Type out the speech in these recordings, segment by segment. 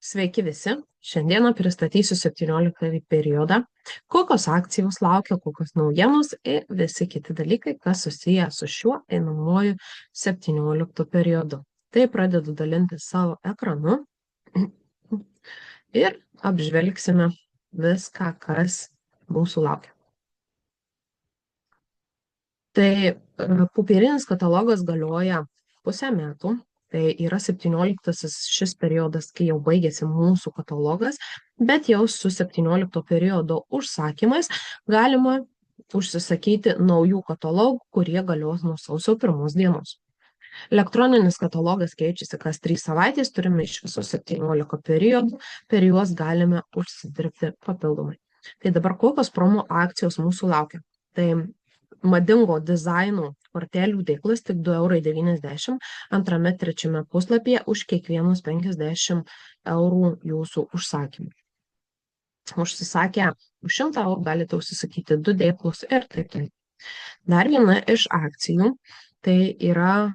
Sveiki visi. Šiandieną pristatysiu 17 periodą, kokios akcijos laukia, kokios naujienos ir visi kiti dalykai, kas susiję su šiuo einamuoju 17 periodu. Tai pradedu dalinti savo ekranu ir apžvelgsime viską, kas mūsų laukia. Tai popierinis katalogas galioja pusę metų. Tai yra 17 šis periodas, kai jau baigėsi mūsų katalogas, bet jau su 17 periodo užsakymais galima užsisakyti naujų katalogų, kurie galios nuo sausio 1 dienos. Elektroninis katalogas keičiasi kas 3 savaitės, turime iš viso 17 periodų, per juos galime užsidirbti papildomai. Tai dabar kokios promo akcijos mūsų laukia? Tai madingo dizaino kortelių dėklas tik 2,90 €, antrame, trečiame puslapyje už kiekvienus 50 € jūsų užsakymų. Užsisakę už 100 € galite užsisakyti 2 dėklus ir taip toliau. Dar viena iš akcijų tai yra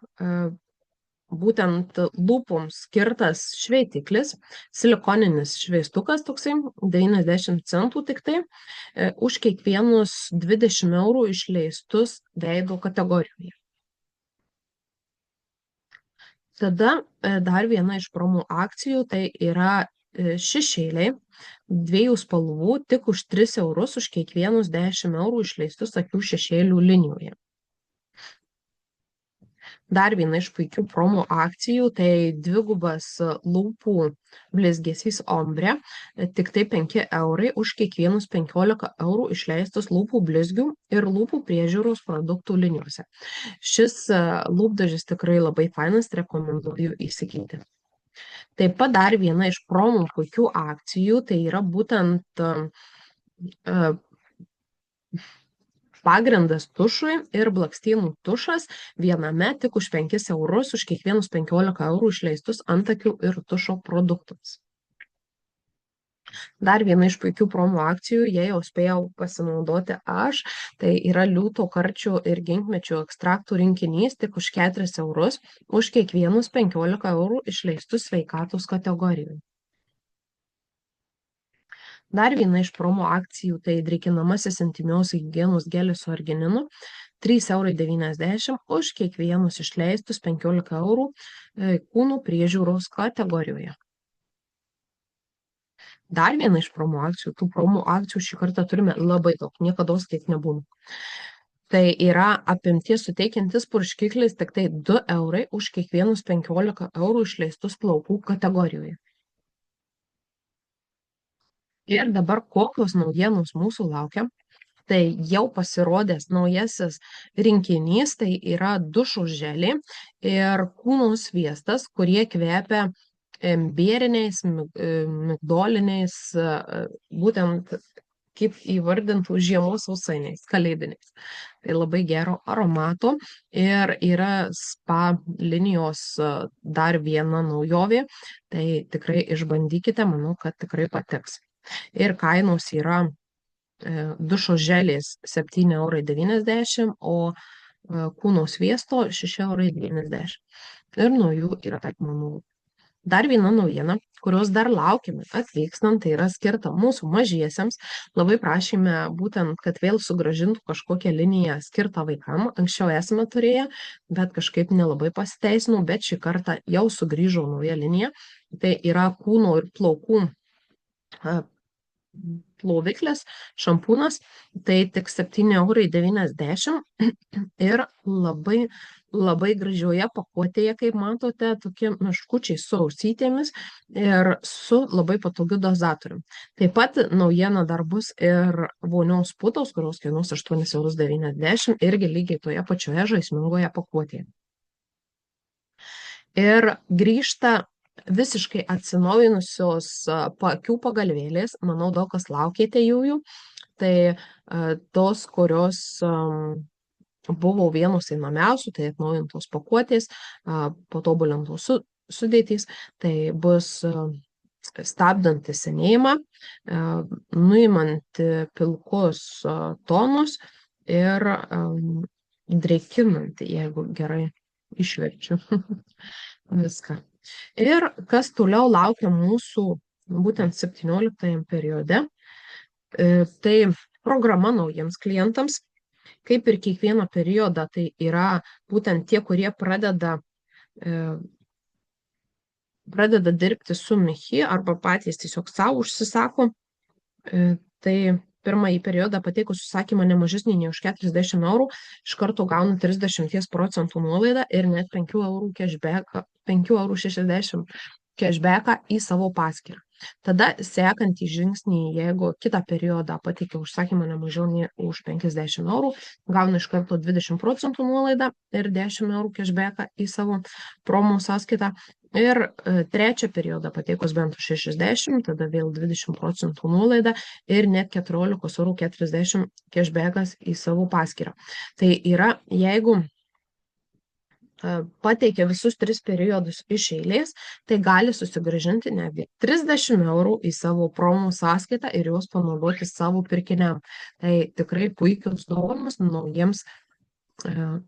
būtent lūpoms skirtas šveitiklis, silikoninis šveistukas toksai, 90 centų tik tai, už kiekvienus 20 € išleistus veido kategorijoje. Tada dar viena iš promo akcijų tai yra šešėliai 2 spalvų tik už 3 € už kiekvienus 10 € išleistus akių šešėlių linijoje. Dar viena iš puikių promo akcijų tai dvigubas lūpų blizgesys ombre, tik tai 5 € už kiekvienus 15 € išleistus lūpų blizgių ir lūpų priežiūros produktų linijose. Šis lūpdažis tikrai labai fainas, rekomenduoju įsigyti. Taip pat dar viena iš promo puikių akcijų tai yra būtent pagrindas tušui ir blakstienų tušas viename tik už 5 € už kiekvienus 15 € išleistus antakių ir tušo produktams. Dar viena iš puikių promo akcijų, jei jau spėjau pasinaudoti aš, tai yra liūto karčių ir ginkmedžių ekstraktų rinkinys tik už 4 € už kiekvienus 15 € išleistus sveikatos kategorijoje. Dar viena iš promo akcijų tai drėkinamasis intymios higienos gelis su argininu, 3,90 € už kiekvienus išleistus 15 € kūnų priežiūros kategorijoje. Dar viena iš promo akcijų, tų promo akcijų šį kartą turime labai daug, niekados taip nebūna. Tai yra apimties suteikiantis purškiklis tik tai 2 € už kiekvienus 15 € išleistus plaukų kategorijoje. Ir dabar kokios naujienos mūsų laukia. Tai jau pasirodęs naujasis rinkinys, tai yra dušo želė ir kūno sviestas, kurie kvepia imbieriniais, migdoliniais, būtent kaip įvardintų žiemos sausainiais, kalėdiniais. Tai labai gero aromato ir yra spa linijos dar viena naujovė, tai tikrai išbandykite, manau, kad tikrai patiks. Ir kainos yra dušo želės 7,90 €, o kūno sviesto 6,90 €. Ir nuo jų yra taikoma. Dar viena naujiena, kurios dar laukiame atvykstant, tai yra skirta mūsų mažiesiems. Labai prašėme būtent, kad vėl sugrąžintų kažkokią liniją skirtą vaikam. Anksčiau esame turėję, bet kažkaip nelabai pasiteisino, bet šį kartą jau sugrįžo nauja linija. Tai yra kūno ir plaukų ploviklis, šampūnas, tai tik 7,90 € ir labai gražioje pakuotėje, kaip matote, tokie meškučiai su ausytėmis ir su labai patogiu dozatoriumi. Taip pat naujiena dar bus ir vonios putos, kurios kainuos 8,90 € irgi lygiai toje pačioje žaismingoje pakuotėje. Ir grįžta visiškai atsinaujinusios paakių pagalvėlės, manau, daug kas laukėte jų, tai tos, kurios buvo vienos einamiausių, tai atnaujintos pakuotės, patobulintos sudėtys, tai bus stabdanti senėjimą, nuimanti pilkus tonus ir drėkinanti, jeigu gerai išverčiu viską. Ir kas toliau laukia mūsų būtent 17 periode, tai programa naujiems klientams, kaip ir kiekvieną periodą, tai yra būtent tie, kurie pradeda dirbti su Michi arba patys tiesiog savo užsisako, tai pirmąjį periodą pateikus užsakymą ne mažesnį nei už 40 eurų, iš karto gauna 30% nuolaidą ir net 5 eurų cashbacką, 5,60 eurų cashbacką į savo paskyrą. Tada sekantį žingsnį, jeigu kitą periodą pateikia užsakymą ne mažiau nei už 50 eurų, gauna iš karto 20% nuolaidą ir 10 eurų cashbacką į savo promo sąskaitą. Ir trečią periodą pateikus bent už 60, tada vėl 20% nuolaida ir net 14,40 eurų cashbackas į savo paskyrą. Tai yra, jeigu pateikia visus 3 periodus iš eilės, tai gali susigrąžinti netgi 30 eurų į savo promo sąskaitą ir juos panaudoti savo pirkiniam. Tai tikrai puikios dovanos naujiems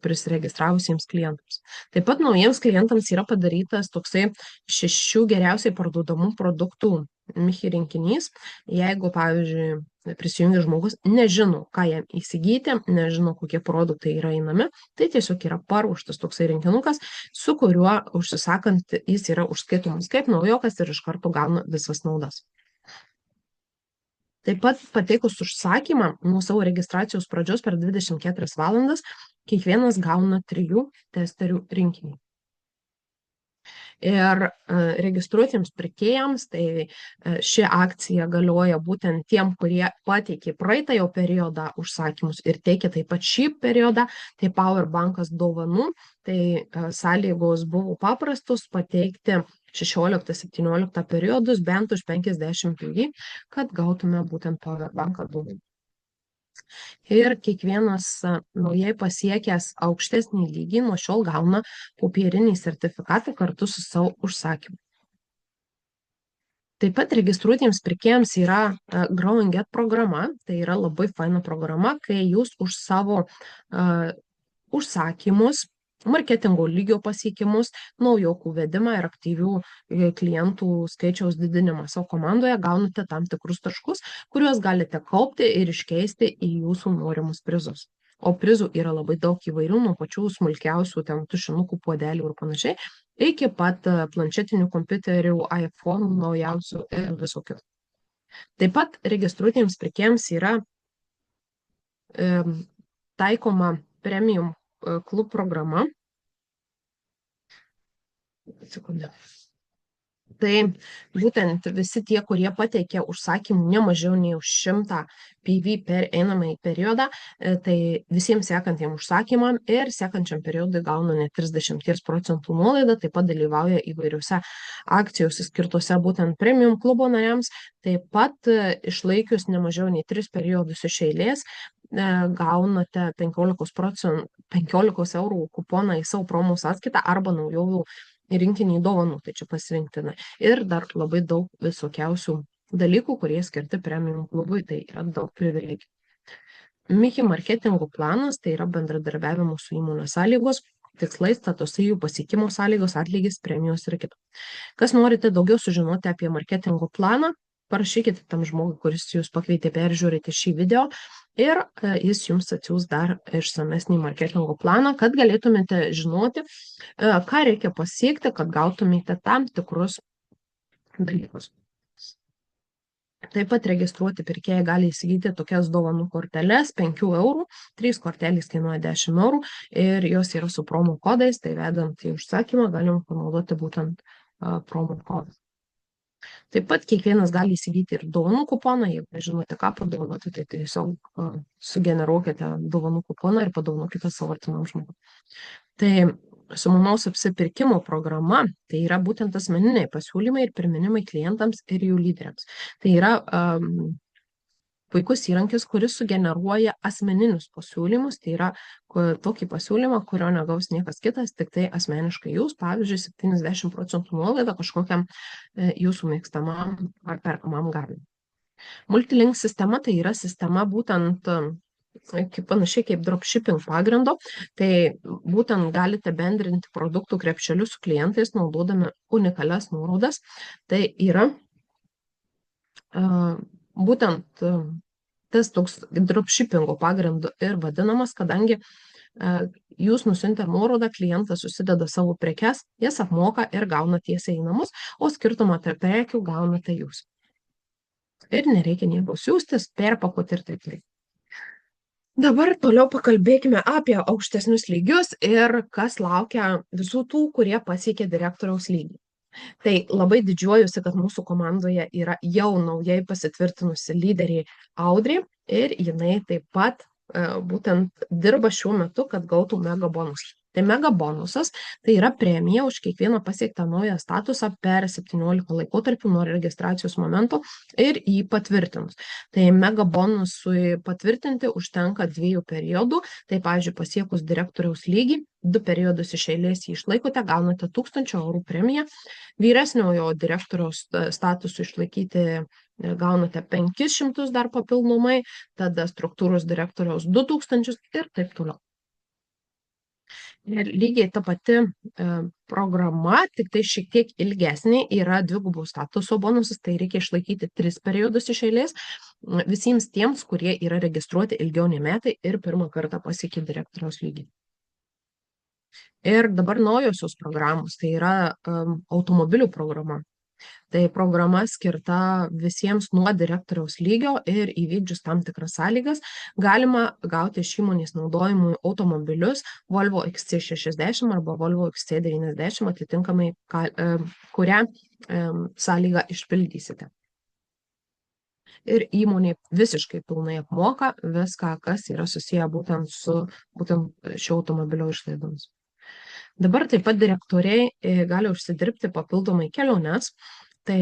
prisiregistravusiems klientams. Taip pat naujiems klientams yra padarytas toksai 6 geriausiai parduodamų produktų Michi rinkinys. Jeigu, pavyzdžiui, prisijungia žmogus, nežino, ką jam įsigyti, nežino, kokie produktai yra einami, tai tiesiog yra paruoštas toksai rinkinukas, su kuriuo užsisakant jis yra užskaitomas kaip naujokas ir iš karto gauna visas naudas. Taip pat pateikus užsakymą nuo savo registracijos pradžios per 24 valandas, kiekvienas gauna 3 testerių rinkinį. Ir registruotiems pirkėjams, tai ši akcija galioja būtent tiem, kurie pateikė praeitą jau periodą užsakymus ir teikia taip pat šį periodą, tai Powerbankas dovanų, tai sąlygos buvo paprastos pateikti 16-17 periodus bent už 50 eurų, kad gautume būtent Powerbanką dovanų. Ir kiekvienas naujai pasiekęs aukštesnį lygį nuo šiol gauna popierinį sertifikatą kartu su savo užsakymu. Taip pat registruotiems pirkėjams yra Growing Get programa, tai yra labai faina programa, kai jūs už savo užsakymus, marketingo lygio pasiekimus, naujokų vedimą ir aktyvių klientų skaičiaus didinimą savo komandoje gaunate tam tikrus taškus, kuriuos galite kaupti ir iškeisti į jūsų norimus prizus. O prizų yra labai daug įvairių, nuo pačių smulkiausių ten tušinukų, puodelių ir panašiai, iki pat planšetinių kompiuterių, iPhone naujausių ir visokių. Taip pat registruotiems pirkėjams yra taikoma premium klub programa. Sekundę. Tai būtent visi tie, kurie pateikė užsakymų ne mažiau nei už 100 PV per einamąjį periodą, tai visiems sekantiem užsakymam ir sekančiam periodui gauna net 30% nuolaidą, taip pat dalyvauja įvairiuose akcijose skirtose būtent premium klubo nariams, taip pat išlaikius ne mažiau nei 3 periodus iš eilės, gaunate 15 eurų kuponą į savo promo sąskaitą arba naujovių rinkinį dovanų, tai čia pasirinktina. Ir dar labai daug visokiausių dalykų, kurie skirti premium klubui, tai yra daug privilegijų. Michi marketingo planas, tai yra bendradarbiavimo su įmonės sąlygos, tikslai, statusai, jų pasiekimo sąlygos, atlygis, premijos ir kita. Kas norite daugiau sužinoti apie marketingo planą, parašykite tam žmogui, kuris jūs pakvietė peržiūrėti šį video ir jis jums atsiūs dar išsamesnį marketingo planą, kad galėtumėte žinoti, ką reikia pasiekti, kad gautumėte tam tikrus dalykus. Taip pat registruoti pirkėjai gali įsigyti tokias dovanų korteles 5 eurų, 3 kortelės kainuoja 10 eurų ir jos yra su promo kodais, tai vedant į užsakymą galim panaudoti būtent promo kodą. Taip pat kiekvienas gali įsigyti ir dovanų kuponą, jeigu nežinote, ką padovanoti, tai tiesiog sugeneruokite dovanų kuponą ir padovanokite savo artimam žmogui. Tai sumanos apsipirkimo programa, tai yra būtent asmeniniai pasiūlymai ir priminimai klientams ir jų lyderiams. Tai yra puikus įrankis, kuris sugeneruoja asmeninius pasiūlymus, tai yra tokį pasiūlymą, kurio negaus niekas kitas, tik tai asmeniškai jūs, pavyzdžiui, 70% nuolaida kažkokiam jūsų mėgstamam ar perkamam gaminiui. Multilink sistema tai yra sistema būtent panašiai kaip dropshipping pagrindo, tai būtent galite bendrinti produktų krepšelius su klientais, naudodami unikalias nuorodas. Tai yra būtent tas toks dropshippingo pagrindu ir vadinamas, kadangi jūs nusintę nuorodą, klientas susideda savo prekes, jas apmoka ir gauna tiesiai į namus, o skirtumą tarp prekių gaunate jūs. Ir nereikia nieko siųstis, perpakuoti ir taip. Dabar toliau pakalbėkime apie aukštesnius lygius ir kas laukia visų tų, kurie pasiekė direktoriaus lygį. Tai labai didžiuojuosi, kad mūsų komandoje yra jau naujai pasitvirtinusi lyderė Audrė ir jinai taip pat būtent dirba šiuo metu, kad gautų mega bonusą. Tai mega bonusas tai yra premija už kiekvieną pasiektą naują statusą per 17 laikotarpių nuo registracijos momento ir jį patvirtinus. Tai mega bonusui patvirtinti užtenka 2 periodų. Tai, pavyzdžiui, pasiekus direktoriaus lygį, 2 periodus iš eilės jį išlaikote, gaunate 1000 eurų premiją. Vyresniojo direktoriaus statusų išlaikyti gaunate 500 dar papildomai, tada struktūros direktoriaus 2000 ir taip toliau. Ir lygiai ta pati programa, tik tai šiek tiek ilgesnė, yra 2 statuso bonusas, tai reikia išlaikyti 3 periodus iš eilės visiems tiems, kurie yra registruoti ilgiau nei metai ir pirmą kartą pasiekė direktoriaus lygį. Ir dabar naujosios programos, tai yra automobilių programa. Tai programa skirta visiems nuo direktoriaus lygio ir įvykdžius tam tikras sąlygas galima gauti iš įmonės naudojimui automobilius Volvo XC60 arba Volvo XC90 atitinkamai, kurią sąlygą išpildysite. Ir įmonė visiškai pilnai apmoka viską, kas yra susiję būtent su šio automobilio išlaidomis. Dabar taip pat direktoriai gali užsidirbti papildomai keliones. Tai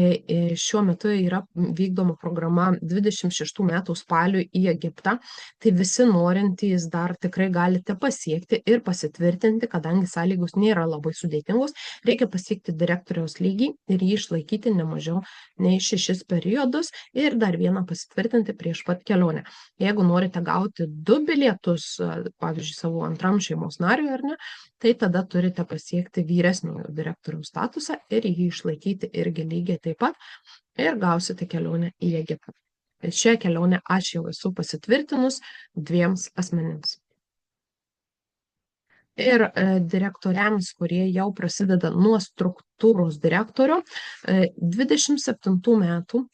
šiuo metu yra vykdoma programa 26 metų spaliui į Egiptą. Tai visi norintys dar tikrai galite pasiekti ir pasitvirtinti, kadangi sąlygos nėra labai sudėtingos. Reikia pasiekti direktoriaus lygį ir jį išlaikyti ne mažiau nei 6 periodus ir dar vieną pasitvirtinti prieš pat kelionę. Jeigu norite gauti 2 bilietus, pavyzdžiui, savo antram šeimos nariui, ar ne, tai tada turite pasiekti vyresniojo direktoriaus statusą ir jį išlaikyti irgi lygiai taip pat ir gausite kelionę į Egiptą. Šią kelionę aš jau esu pasitvirtinus 2 asmenims. Ir direktoriams, kurie jau prasideda nuo struktūros direktorio, 27 metų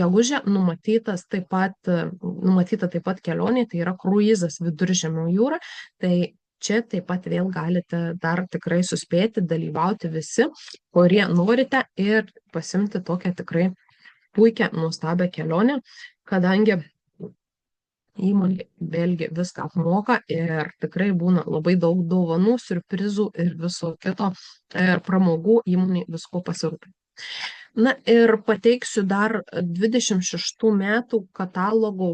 gegužę numatyta taip pat kelionė, tai yra kruizas Viduržemio jūra. Tai čia taip pat vėl galite dar tikrai suspėti dalyvauti visi, kurie norite ir pasimti tokią tikrai puikią, nuostabią kelionę, kadangi įmonė vėlgi viską apmoka ir tikrai būna labai daug dovanų, siurprizų ir viso kito ir pramogų įmonė visko pasirūpina. Na ir pateiksiu dar 26 metų katalogų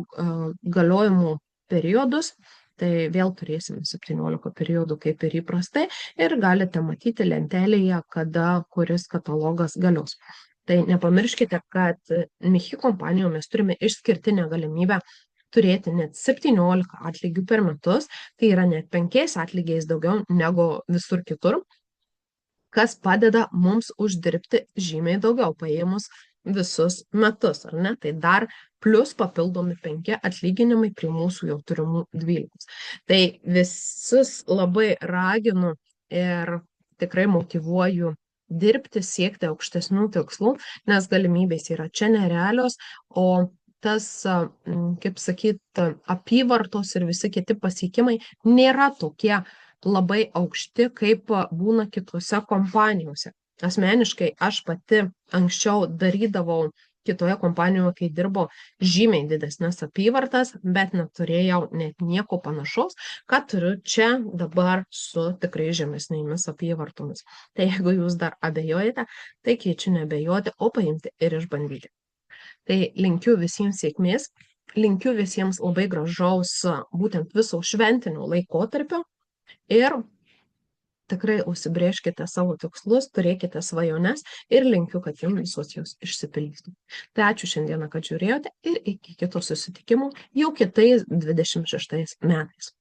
galiojimų periodus. Tai vėl turėsime 17 periodų kaip ir įprastai ir galite matyti lentelėje, kada kuris katalogas galios. Tai nepamirškite, kad Michi kompanijoje mes turime išskirtinę galimybę turėti net 17 atlygių per metus, tai yra net 5 atlygiais daugiau negu visur kitur, kas padeda mums uždirbti žymiai daugiau paėmus visus metus, ar ne? Tai dar plus papildomi 5 atlyginimai prie mūsų jau turimų 12. Tai visus labai raginu ir tikrai motyvuoju dirbti, siekti aukštesnių tikslų, nes galimybės yra čia nerealios, o tas, kaip sakyt, apyvartos ir visi kiti pasiekimai nėra tokie labai aukšti, kaip būna kitose kompanijose. Asmeniškai aš pati anksčiau darydavau kitoje kompanijoje, kai dirbo žymiai didesnės apyvartas, bet neturėjau net nieko panašaus, ką turiu čia dabar su tikrai žemesnėmis apyvartomis. Tai jeigu jūs dar abejojate, tai kviečiu neabejoti, o paimti ir išbandyti. Tai linkiu visiems sėkmės, linkiu visiems labai gražaus būtent viso šventinio laikotarpio ir tikrai užsibrėžkite savo tikslus, turėkite svajones ir linkiu, kad jums visos jos išsipildytų. Tai ačiū šiandieną, kad žiūrėjote ir iki kito susitikimo jau kitais 26 metais.